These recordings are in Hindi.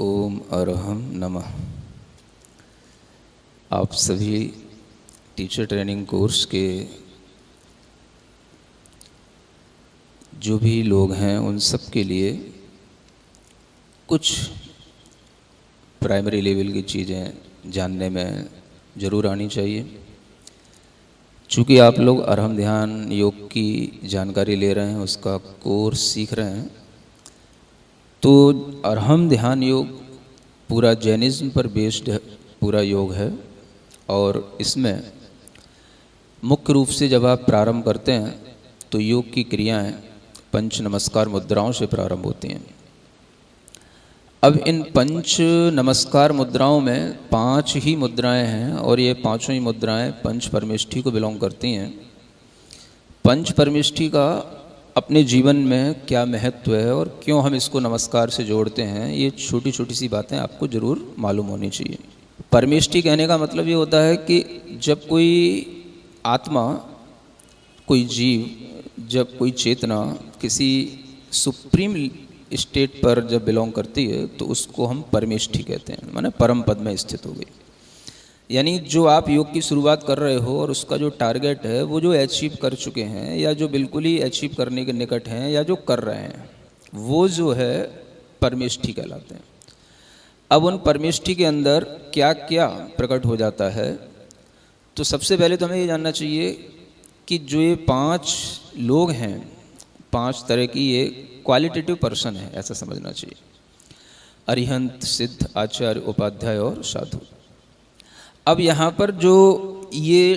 ओम अरहम नमः। आप सभी टीचर ट्रेनिंग कोर्स के जो भी लोग हैं उन सब के लिए कुछ प्राइमरी लेवल की चीज़ें जानने में ज़रूर आनी चाहिए। चूँकि आप लोग अरहम ध्यान योग की जानकारी ले रहे हैं, उसका कोर्स सीख रहे हैं, तो अरहम ध्यान योग पूरा जैनिज़्म पर बेस्ड पूरा योग है। और इसमें मुख्य रूप से जब आप प्रारंभ करते हैं तो योग की क्रियाएं पंच नमस्कार मुद्राओं से प्रारंभ होती हैं। अब इन पंच नमस्कार मुद्राओं में 5 ही मुद्राएं हैं और ये पांचों ही मुद्राएं पंच परमेष्ठी को बिलोंग करती हैं। पंच परमेष्ठी का अपने जीवन में क्या महत्व है और क्यों हम इसको नमस्कार से जोड़ते हैं, ये छोटी छोटी सी बातें आपको ज़रूर मालूम होनी चाहिए। परमेष्ठी कहने का मतलब ये होता है कि जब कोई आत्मा, कोई जीव, जब कोई चेतना किसी सुप्रीम स्टेट पर जब बिलोंग करती है तो उसको हम परमेष्ठी कहते हैं, माने परम पद में स्थित हो गई। यानी जो आप योग की शुरुआत कर रहे हो और उसका जो टारगेट है वो जो अचीव कर चुके हैं या जो बिल्कुल ही अचीव करने के निकट हैं या जो कर रहे हैं, वो जो है परमेष्ठी कहलाते हैं। अब उन परमेष्ठी के अंदर क्या क्या प्रकट हो जाता है, तो सबसे पहले तो हमें ये जानना चाहिए कि जो ये 5 लोग हैं, 5 तरह की ये क्वालिटेटिव पर्सन है, ऐसा समझना चाहिए। अरिहंत, सिद्ध, आचार्य, उपाध्याय और साधु। अब यहाँ पर जो ये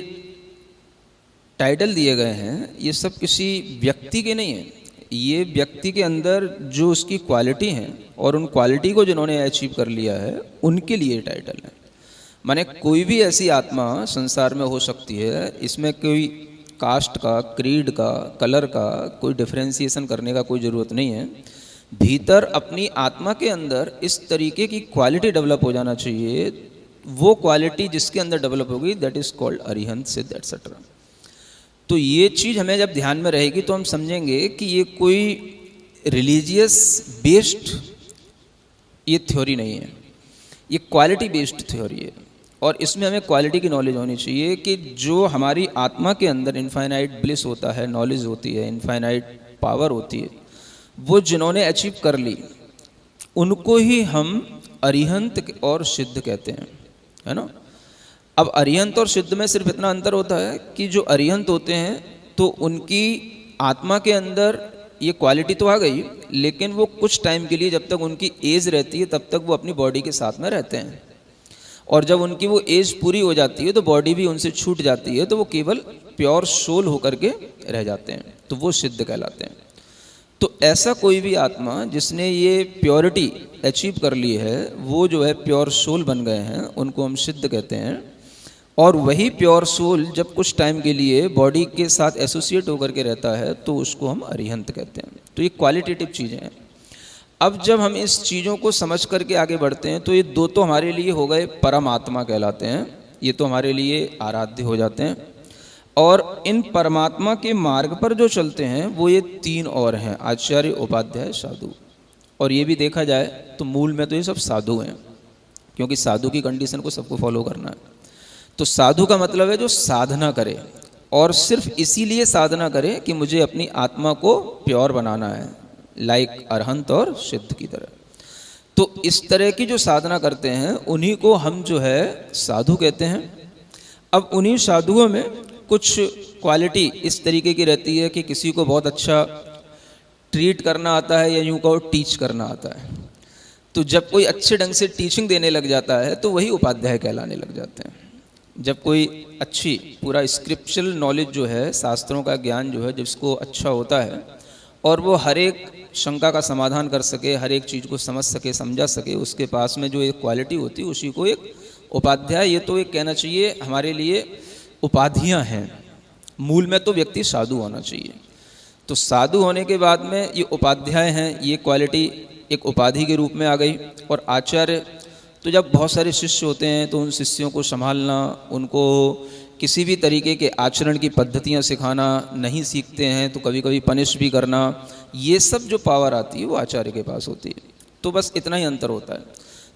टाइटल दिए गए हैं ये सब किसी व्यक्ति के नहीं हैं, ये व्यक्ति के अंदर जो उसकी क्वालिटी हैं और उन क्वालिटी को जिन्होंने अचीव कर लिया है उनके लिए टाइटल है। माने कोई भी ऐसी आत्मा संसार में हो सकती है, इसमें कोई कास्ट का, क्रीड का, कलर का कोई डिफरेंशिएशन करने का कोई ज़रूरत नहीं है। भीतर अपनी आत्मा के अंदर इस तरीके की क्वालिटी डेवलप हो जाना चाहिए। वो क्वालिटी जिसके अंदर डेवलप होगी दैट इज़ कॉल्ड अरिहंत, सिद्ध, एटसेट्रा। तो ये चीज़ हमें जब ध्यान में रहेगी तो हम समझेंगे कि ये कोई रिलीजियस बेस्ड ये थ्योरी नहीं है, ये क्वालिटी बेस्ड थ्योरी है। और इसमें हमें क्वालिटी की नॉलेज होनी चाहिए कि जो हमारी आत्मा के अंदर इनफाइनाइट ब्लिस होता है, नॉलेज होती है, इनफाइनाइट पावर होती है, वो जिन्होंने अचीव कर ली उनको ही हम अरिहंत और सिद्ध कहते हैं, है ना। अब अरिहंत और सिद्ध में सिर्फ इतना अंतर होता है कि जो अरिहंत होते हैं तो उनकी आत्मा के अंदर ये क्वालिटी तो आ गई, लेकिन वो कुछ टाइम के लिए, जब तक उनकी एज रहती है तब तक वो अपनी बॉडी के साथ में रहते हैं। और जब उनकी वो एज पूरी हो जाती है तो बॉडी भी उनसे छूट जाती है, तो वो केवल प्योर सोल होकर के रह जाते हैं, तो वो सिद्ध कहलाते हैं। तो ऐसा कोई भी आत्मा जिसने ये प्योरिटी अचीव कर ली है, वो जो है प्योर सोल बन गए हैं, उनको हम सिद्ध कहते हैं। और वही प्योर सोल जब कुछ टाइम के लिए बॉडी के साथ एसोसिएट होकर के रहता है तो उसको हम अरिहंत कहते हैं। तो ये क्वालिटेटिव चीज़ें हैं। अब जब हम इस चीज़ों को समझ करके आगे बढ़ते हैं तो ये दो तो हमारे लिए हो गए परमात्मा कहलाते हैं, ये तो हमारे लिए आराध्य हो जाते हैं। और इन परमात्मा के मार्ग पर जो चलते हैं वो ये 3 और हैं, आचार्य, उपाध्याय, साधु। और ये भी देखा जाए तो मूल में तो ये सब साधु हैं, क्योंकि साधु की कंडीशन को सबको फॉलो करना है। तो साधु का मतलब है जो साधना करे, और सिर्फ इसीलिए साधना करे कि मुझे अपनी आत्मा को प्योर बनाना है, लाइक अरहंत और सिद्ध की तरह। तो इस तरह की जो साधना करते हैं उन्हीं को हम जो है साधु कहते हैं। अब उन्हीं साधुओं में कुछ क्वालिटी इस तरीके की रहती है कि किसी को बहुत अच्छा ट्रीट करना आता है या यूँ कहो टीच करना आता है। तो जब कोई अच्छे ढंग से टीचिंग देने लग जाता है तो वही उपाध्याय कहलाने लग जाते हैं। जब कोई अच्छी पूरा स्क्रिप्चुरल नॉलेज जो है, शास्त्रों का ज्ञान जो है जिसको अच्छा होता है और वो हर एक शंका का समाधान कर सके, हर एक चीज़ को समझ सके, समझा सके, उसके पास में जो एक क्वालिटी होती है उसी को एक उपाध्याय, ये तो एक कहना चाहिए हमारे लिए उपाधियां हैं। मूल में तो व्यक्ति साधु होना चाहिए। तो साधु होने के बाद में ये उपाध्याय हैं, ये क्वालिटी एक उपाधि के रूप में आ गई। और आचार्य, तो जब बहुत सारे शिष्य होते हैं तो उन शिष्यों को संभालना, उनको किसी भी तरीके के आचरण की पद्धतियाँ सिखाना, नहीं सीखते हैं तो कभी कभी पनिश भी करना, ये सब जो पावर आती है वो आचार्य के पास होती है। तो बस इतना ही अंतर होता है।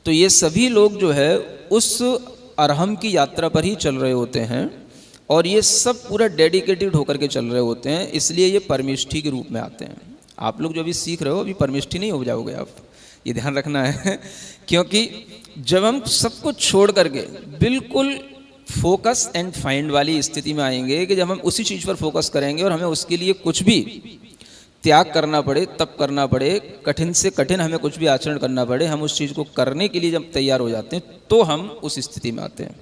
तो ये सभी लोग जो है उस अरहम की यात्रा पर ही चल रहे होते हैं और ये सब पूरा डेडिकेटेड होकर के चल रहे होते हैं, इसलिए ये परमेष्ठी के रूप में आते हैं। आप लोग जो अभी सीख रहे हो अभी परमेष्ठी नहीं हो जाओगे आप, ये ध्यान रखना है क्योंकि जब हम सब कुछ छोड़ करके बिल्कुल फोकस एंड फाइंड वाली स्थिति में आएंगे कि जब हम उसी चीज़ पर फोकस करेंगे और हमें उसके लिए कुछ भी त्याग करना पड़े, तप करना पड़े, कठिन से कठिन हमें कुछ भी आचरण करना पड़े, हम उस चीज़ को करने के लिए जब तैयार हो जाते हैं तो हम उस स्थिति में आते हैं।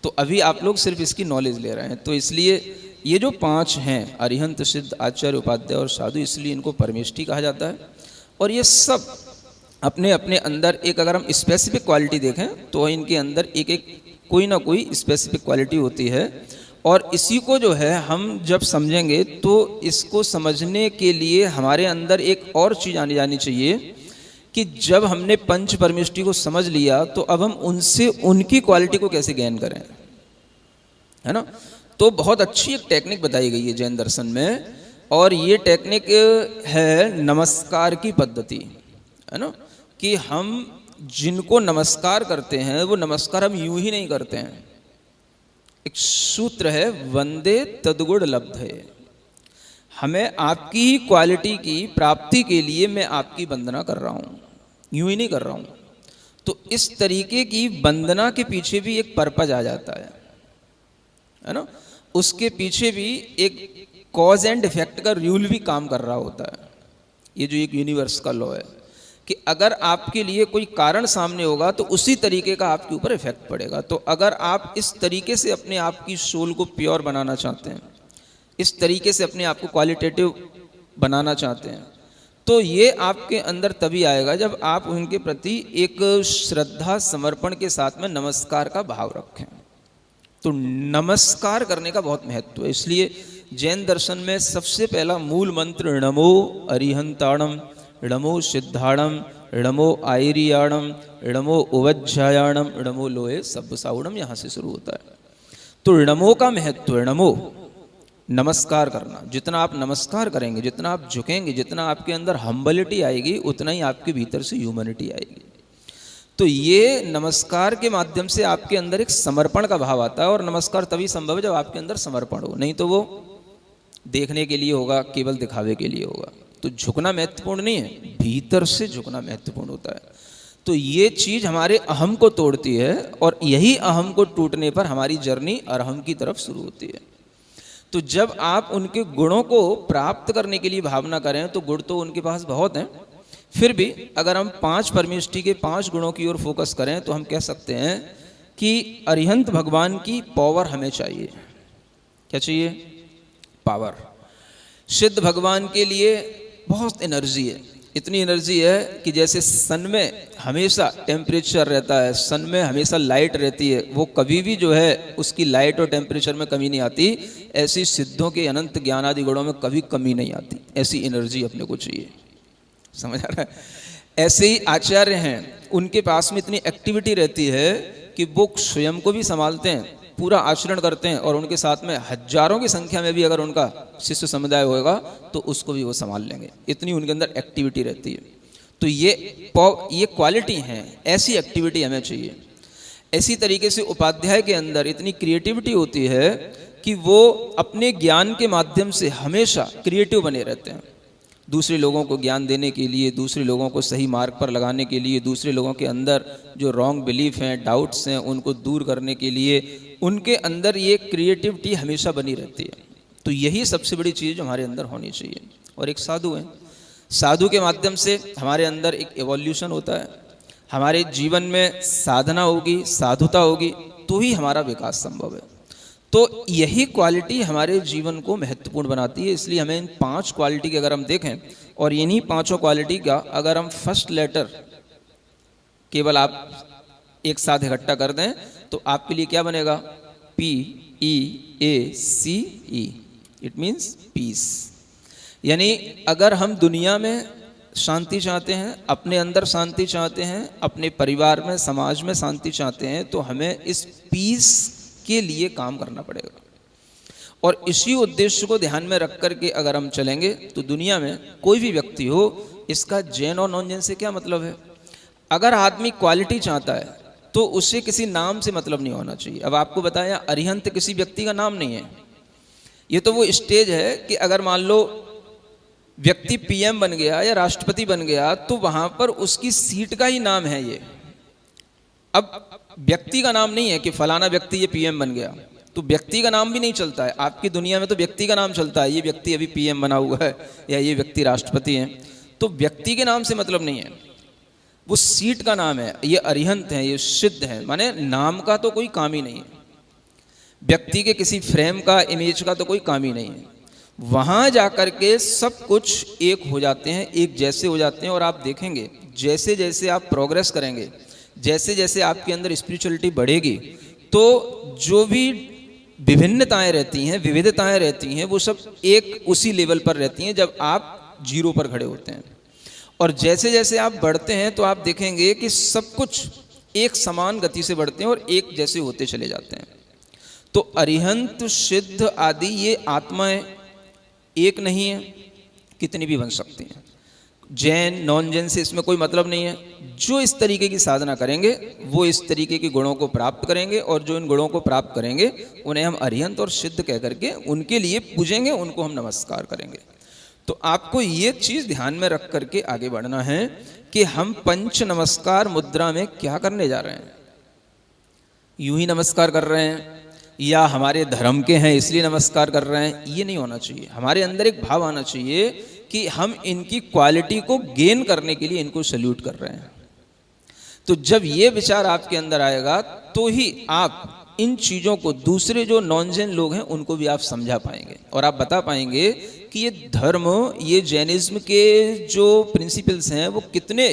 तो अभी आप लोग सिर्फ इसकी नॉलेज ले रहे हैं, तो इसलिए ये जो 5 हैं अरिहंत, सिद्ध, आचार्य, उपाध्याय और साधु, इसलिए इनको परमेष्ठी कहा जाता है। और ये सब अपने अपने अंदर एक, अगर हम स्पेसिफिक क्वालिटी देखें तो इनके अंदर एक एक कोई ना कोई स्पेसिफिक क्वालिटी होती है। और इसी को जो है हम जब समझेंगे तो इसको समझने के लिए हमारे अंदर एक और चीज़ आनी जानी चाहिए कि जब हमने पंच परमेष्ठी को समझ लिया तो अब हम उनसे उनकी क्वालिटी को कैसे गेन करें, है ना। तो बहुत अच्छी एक टेक्निक बताई गई है जैन दर्शन में, और ये टेक्निक है नमस्कार की पद्धति, है ना। कि हम जिनको नमस्कार करते हैं वो नमस्कार हम यूं ही नहीं करते हैं। एक सूत्र है वंदे तद्गुण लब्धे, हमें आपकी ही क्वालिटी की प्राप्ति के लिए मैं आपकी वंदना कर रहा हूं, यूं ही नहीं कर रहा हूं। तो इस तरीके की वंदना के पीछे भी एक पर्पज आ जाता है ना। उसके पीछे भी एक कॉज एंड इफेक्ट का रूल भी काम कर रहा होता है। ये जो एक यूनिवर्स का लॉ है कि अगर आपके लिए कोई कारण सामने होगा तो उसी तरीके का आपके ऊपर इफेक्ट पड़ेगा। तो अगर आप इस तरीके से अपने आप की सोल को प्योर बनाना चाहते हैं, इस तरीके से अपने आप को क्वालिटेटिव बनाना चाहते हैं, तो ये आपके अंदर तभी आएगा जब आप उनके प्रति एक श्रद्धा समर्पण के साथ में नमस्कार का भाव रखें। तो नमस्कार करने का बहुत महत्व है, इसलिए जैन दर्शन में सबसे पहला मूल मंत्र नमो अरिहंताणम, नमो सिद्धाणम, नमो आयरियाणम, नमो उवज्जायाणम, नमो लोहे सब्बसाउणम, यहाँ से शुरू होता है। तो नमो का महत्व है, नमो नमस्कार करना। जितना आप नमस्कार करेंगे, जितना आप झुकेंगे, जितना आपके अंदर हम्बलिटी आएगी, उतना ही आपके भीतर से ह्यूमैनिटी आएगी। तो ये नमस्कार के माध्यम से आपके अंदर एक समर्पण का भाव आता है, और नमस्कार तभी संभव है जब आपके अंदर समर्पण हो, नहीं तो वो देखने के लिए होगा, केवल दिखावे के लिए होगा। तो झुकना महत्वपूर्ण नहीं है, भीतर से झुकना महत्वपूर्ण होता है। तो ये चीज़ हमारे अहम को तोड़ती है, और यही अहम को टूटने पर हमारी जर्नी अरहम की तरफ शुरू होती है। तो जब आप उनके गुणों को प्राप्त करने के लिए भावना करें, तो गुण तो उनके पास बहुत हैं, फिर भी अगर हम 5 परमेष्ठी के 5 गुणों की ओर फोकस करें तो हम कह सकते हैं कि अरिहंत भगवान की पावर हमें चाहिए। क्या चाहिए? पावर। सिद्ध भगवान के लिए बहुत एनर्जी है, इतनी एनर्जी है कि जैसे सन में हमेशा टेम्परेचर रहता है, सन में हमेशा लाइट रहती है, वो कभी भी जो है उसकी लाइट और टेम्परेचर में कमी नहीं आती, ऐसी सिद्धों के अनंत ज्ञान आदि गुणों में कभी कमी नहीं आती। ऐसी एनर्जी अपने को चाहिए, समझ आ रहा है। ऐसे ही आचार्य हैं, उनके पास में इतनी एक्टिविटी रहती है कि वो स्वयं को भी संभालते हैं, पूरा आचरण करते हैं, और उनके साथ में हजारों की संख्या में भी अगर उनका शिष्य समुदाय होगा तो उसको भी वो संभाल लेंगे, इतनी उनके अंदर एक्टिविटी रहती है। तो ये क्वालिटी हैं, ऐसी एक्टिविटी हमें चाहिए। ऐसी तरीके से उपाध्याय के अंदर इतनी क्रिएटिविटी होती है कि वो अपने ज्ञान के माध्यम से हमेशा क्रिएटिव बने रहते हैं, दूसरे लोगों को ज्ञान देने के लिए, दूसरे लोगों को सही मार्ग पर लगाने के लिए, दूसरे लोगों के अंदर जो रॉन्ग बिलीफ हैं, डाउट्स हैं, उनको दूर करने के लिए उनके अंदर ये क्रिएटिविटी हमेशा बनी रहती है। तो यही सबसे बड़ी चीज़ जो हमारे अंदर होनी चाहिए। और एक साधु है, साधु के माध्यम से हमारे अंदर एक एवोल्यूशन होता है, हमारे जीवन में साधना होगी, साधुता होगी, तो ही हमारा विकास संभव है। तो यही क्वालिटी हमारे जीवन को महत्वपूर्ण बनाती है। इसलिए हमें इन 5 क्वालिटी के अगर हम देखें, और इन्हीं 5 क्वालिटी का अगर हम फर्स्ट लेटर केवल आप एक साथ इकट्ठा कर दें तो आपके लिए क्या बनेगा? PEACE, it means peace. यानी अगर हम दुनिया में शांति चाहते हैं, अपने अंदर शांति चाहते हैं, अपने परिवार में, समाज में शांति चाहते हैं, तो हमें इस पीस के लिए काम करना पड़ेगा। और इसी उद्देश्य को ध्यान में रख करके अगर हम चलेंगे तो दुनिया में कोई भी व्यक्ति हो, इसका जैन और नॉन जैन से क्या मतलब है? अगर आदमी क्वालिटी चाहता है तो उसे किसी नाम से मतलब नहीं होना चाहिए। अब आपको बताया, अरिहंत किसी व्यक्ति का नाम नहीं है। ये तो वो स्टेज है कि अगर मान लो व्यक्ति पीएम बन गया या राष्ट्रपति बन गया तो वहां पर उसकी सीट का ही नाम है ये। अब व्यक्ति का नाम नहीं है कि फलाना व्यक्ति ये पीएम बन गया, तो व्यक्ति का नाम भी नहीं चलता है। आपकी दुनिया में तो व्यक्ति का नाम चलता है, ये व्यक्ति अभी पीएम बना हुआ है या ये व्यक्ति राष्ट्रपति है। तो व्यक्ति के नाम से मतलब नहीं है, वो सीट का नाम है। ये अरिहंत है, ये सिद्ध है, माने नाम का तो कोई काम ही नहीं है, व्यक्ति के किसी फ्रेम का, इमेज का तो कोई काम ही नहीं है। वहां जाकर के सब कुछ एक हो जाते हैं, एक जैसे हो जाते हैं। और आप देखेंगे जैसे जैसे आप प्रोग्रेस करेंगे, जैसे जैसे आपके अंदर स्पिरिचुअलिटी बढ़ेगी, तो जो भी विभिन्नताएं रहती हैं, विविधताएं रहती हैं, वो सब एक उसी लेवल पर रहती हैं जब आप जीरो पर खड़े होते हैं। और जैसे जैसे आप बढ़ते हैं तो आप देखेंगे कि सब कुछ एक समान गति से बढ़ते हैं और एक जैसे होते चले जाते हैं। तो अरिहंत, सिद्ध आदि ये आत्माएं एक नहीं है, कितनी भी बन सकती हैं। जैन, नॉन जैन से इसमें कोई मतलब नहीं है। जो इस तरीके की साधना करेंगे वो इस तरीके के गुणों को प्राप्त करेंगे, और जो इन गुणों को प्राप्त करेंगे उन्हें हम अरिहंत और सिद्ध कह करके उनके लिए पूजेंगे, उनको हम नमस्कार करेंगे। तो आपको ये चीज़ ध्यान में रख करके आगे बढ़ना है कि हम पंच नमस्कार मुद्रा में क्या करने जा रहे हैं। यूं ही नमस्कार कर रहे हैं या हमारे धर्म के हैं इसलिए नमस्कार कर रहे हैं, ये नहीं होना चाहिए। हमारे अंदर एक भाव आना चाहिए कि हम इनकी क्वालिटी को गेन करने के लिए इनको सल्यूट कर रहे हैं। तो जब ये विचार आपके अंदर आएगा तो ही आप इन चीज़ों को दूसरे जो नॉन जैन लोग हैं उनको भी आप समझा पाएंगे, और आप बता पाएंगे कि ये धर्म, ये जैनिज्म के जो प्रिंसिपल्स हैं वो कितने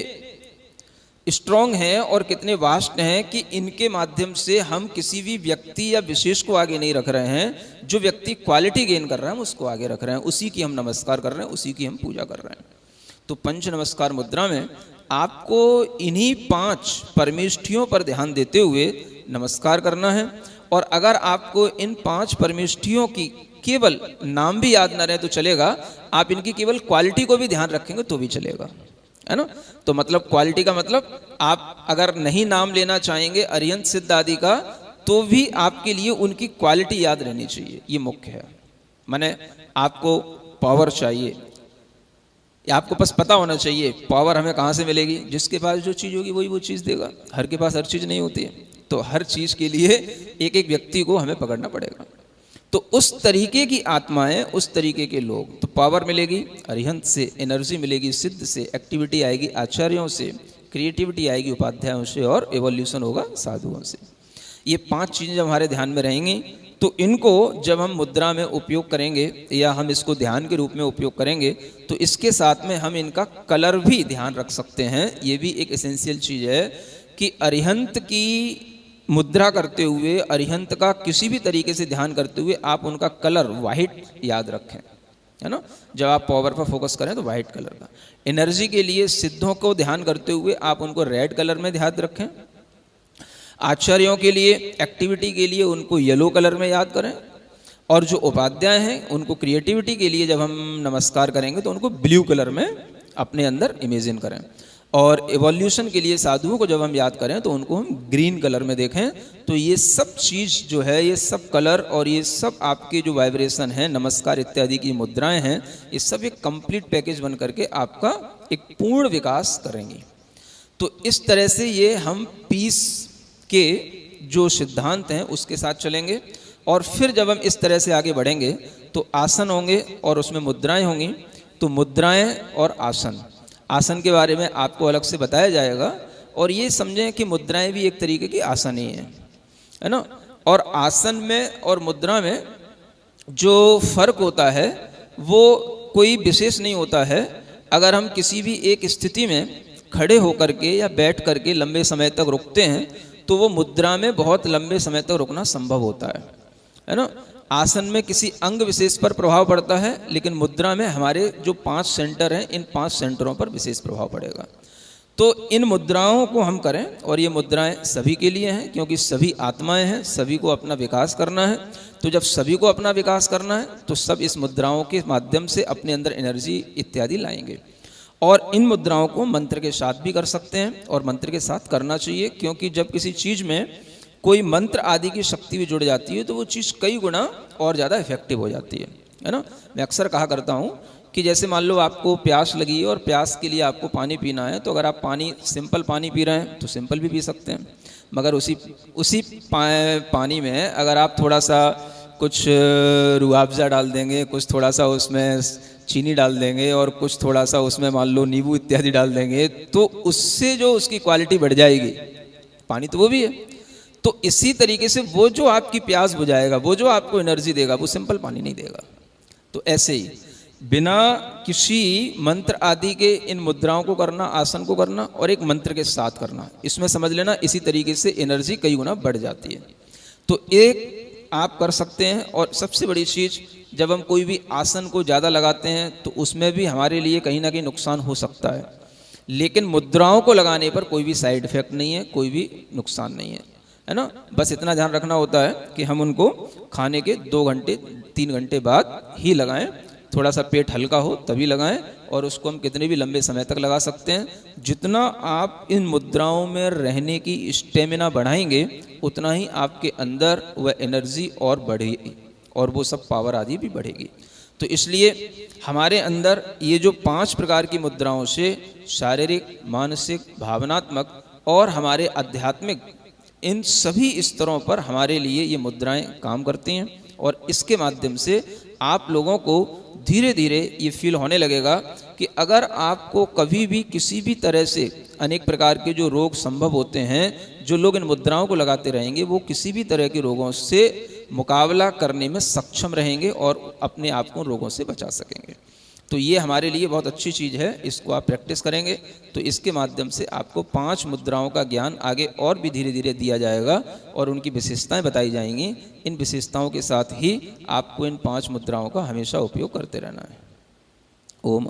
स्ट्रॉन्ग हैं और कितने वास्ट हैं कि इनके माध्यम से हम किसी भी व्यक्ति या विशेष को आगे नहीं रख रहे हैं। जो व्यक्ति क्वालिटी गेन कर रहा है हम उसको आगे रख रहे हैं, उसी की हम नमस्कार कर रहे हैं, उसी की हम पूजा कर रहे हैं। तो पंच नमस्कार मुद्रा में आपको इन्हीं 5 परमेष्ठियों पर ध्यान देते हुए नमस्कार करना है। और अगर आपको इन 5 परमेष्ठियों की केवल नाम भी याद न रहे तो चलेगा, आप इनकी केवल क्वालिटी को भी ध्यान रखेंगे तो भी चलेगा, है ना। तो मतलब क्वालिटी का मतलब आप अगर नहीं नाम लेना चाहेंगे अरिहंत, सिद्ध आदि का, तो भी आपके लिए उनकी क्वालिटी याद रहनी चाहिए, ये मुख्य है। माने आपको पावर चाहिए, आपको बस पता होना चाहिए पावर हमें कहाँ से मिलेगी। जिसके पास जो चीज़ होगी वही वो चीज़ देगा, हर के पास हर चीज़ नहीं होती है। तो हर चीज़ के लिए एक एक व्यक्ति को हमें पकड़ना पड़ेगा। तो उस तरीके की आत्माएं, उस तरीके के लोग, तो पावर मिलेगी अरिहंत से, एनर्जी मिलेगी सिद्ध से, एक्टिविटी आएगी आचार्यों से, क्रिएटिविटी आएगी उपाध्यायों से, और एवोल्यूशन होगा साधुओं से। ये 5 चीज़ें जब हमारे ध्यान में रहेंगी तो इनको जब हम मुद्रा में उपयोग करेंगे या हम इसको ध्यान के रूप में उपयोग करेंगे तो इसके साथ में हम इनका कलर भी ध्यान रख सकते हैं। ये भी एक एसेंशियल चीज़ है कि अरिहंत की मुद्रा करते हुए, अरिहंत का किसी भी तरीके से ध्यान करते हुए आप उनका कलर वाइट याद रखें, है ना। जब आप पावर पर फोकस करें तो वाइट कलर का। एनर्जी के लिए सिद्धों को ध्यान करते हुए आप उनको रेड कलर में ध्यान रखें। आचार्यों के लिए, एक्टिविटी के लिए उनको येलो कलर में याद करें। और जो उपाध्याय हैं उनको क्रिएटिविटी के लिए जब हम नमस्कार करेंगे तो उनको ब्लू कलर में अपने अंदर इमेजिन करें। और एवोल्यूशन के लिए साधुओं को जब हम याद करें तो उनको हम ग्रीन कलर में देखें। तो ये सब चीज़ जो है, ये सब कलर और ये सब आपके जो वाइब्रेशन है, नमस्कार इत्यादि की मुद्राएं हैं, ये सब एक कंप्लीट पैकेज बन करके आपका एक पूर्ण विकास करेंगी। तो इस तरह से ये हम पीस के जो सिद्धांत हैं उसके साथ चलेंगे। और फिर जब हम इस तरह से आगे बढ़ेंगे तो आसन होंगे और उसमें मुद्राएं होंगी। तो मुद्राएं और आसन, आसन के बारे में आपको अलग से बताया जाएगा। और ये समझें कि मुद्राएं भी एक तरीके की आसन ही है ना। और आसन में और मुद्रा में जो फर्क होता है वो कोई विशेष नहीं होता है। अगर हम किसी भी एक स्थिति में खड़े होकर के या बैठ करके लंबे समय तक रुकते हैं तो वो मुद्रा में बहुत लंबे समय तक रुकना संभव होता है ना। आसन में किसी अंग विशेष पर प्रभाव पड़ता है, लेकिन मुद्रा में हमारे जो 5 सेंटर हैं, इन 5 सेंटरों पर विशेष प्रभाव पड़ेगा। तो इन मुद्राओं को हम करें, और ये मुद्राएं सभी के लिए हैं क्योंकि सभी आत्माएं हैं, सभी को अपना विकास करना है। तो जब सभी को अपना विकास करना है तो सब इस मुद्राओं के माध्यम से अपने अंदर एनर्जी इत्यादि लाएंगे। और इन मुद्राओं को मंत्र के साथ भी कर सकते हैं और मंत्र के साथ करना चाहिए, क्योंकि जब किसी चीज़ में कोई मंत्र आदि की शक्ति भी जुड़ जाती है तो वो चीज़ कई गुना और ज़्यादा इफेक्टिव हो जाती है ना। मैं अक्सर कहा करता हूँ कि जैसे मान लो आपको प्यास लगी है और प्यास के लिए आपको पानी पीना है, तो अगर आप सिंपल पानी पी रहे हैं तो सिंपल भी पी सकते हैं, मगर उसी पानी में अगर आप थोड़ा सा कुछ रूअफ़ज़ा डाल देंगे, कुछ थोड़ा सा उसमें चीनी डाल देंगे और कुछ थोड़ा सा उसमें मान लो नींबू इत्यादि डाल देंगे, तो उससे जो उसकी क्वालिटी बढ़ जाएगी। पानी तो वो भी है, तो इसी तरीके से वो जो आपकी प्यास बुझाएगा, वो जो आपको एनर्जी देगा, वो सिंपल पानी नहीं देगा। तो ऐसे ही बिना किसी मंत्र आदि के इन मुद्राओं को करना, आसन को करना और एक मंत्र के साथ करना, इसमें समझ लेना इसी तरीके से एनर्जी कई गुना बढ़ जाती है। तो एक आप कर सकते हैं। और सबसे बड़ी चीज़, जब हम कोई भी आसन को ज़्यादा लगाते हैं तो उसमें भी हमारे लिए कहीं ना कहीं नुकसान हो सकता है, लेकिन मुद्राओं को लगाने पर कोई भी साइड इफेक्ट नहीं है, कोई भी नुकसान नहीं है ना। बस इतना ध्यान रखना होता है कि हम उनको खाने के 2 घंटे 3 घंटे बाद ही लगाएं, थोड़ा सा पेट हल्का हो तभी लगाएं, और उसको हम कितने भी लंबे समय तक लगा सकते हैं। जितना आप इन मुद्राओं में रहने की स्टेमिना बढ़ाएंगे, उतना ही आपके अंदर वह एनर्जी और बढ़ेगी और वो सब पावर आदि भी बढ़ेगी। तो इसलिए हमारे अंदर ये जो 5 प्रकार की मुद्राओं से शारीरिक, मानसिक, भावनात्मक और हमारे आध्यात्मिक, इन सभी स्तरों पर हमारे लिए ये मुद्राएं काम करती हैं। और इसके माध्यम से आप लोगों को धीरे धीरे ये फील होने लगेगा कि अगर आपको कभी भी किसी भी तरह से अनेक प्रकार के जो रोग संभव होते हैं, जो लोग इन मुद्राओं को लगाते रहेंगे वो किसी भी तरह के रोगों से मुकाबला करने में सक्षम रहेंगे और अपने आप को रोगों से बचा सकेंगे। तो ये हमारे लिए बहुत अच्छी चीज़ है, इसको आप प्रैक्टिस करेंगे तो इसके माध्यम से आपको 5 मुद्राओं का ज्ञान आगे और भी धीरे धीरे दिया जाएगा और उनकी विशेषताएं बताई जाएंगी। इन विशेषताओं के साथ ही आपको इन 5 मुद्राओं का हमेशा उपयोग करते रहना है। ओम।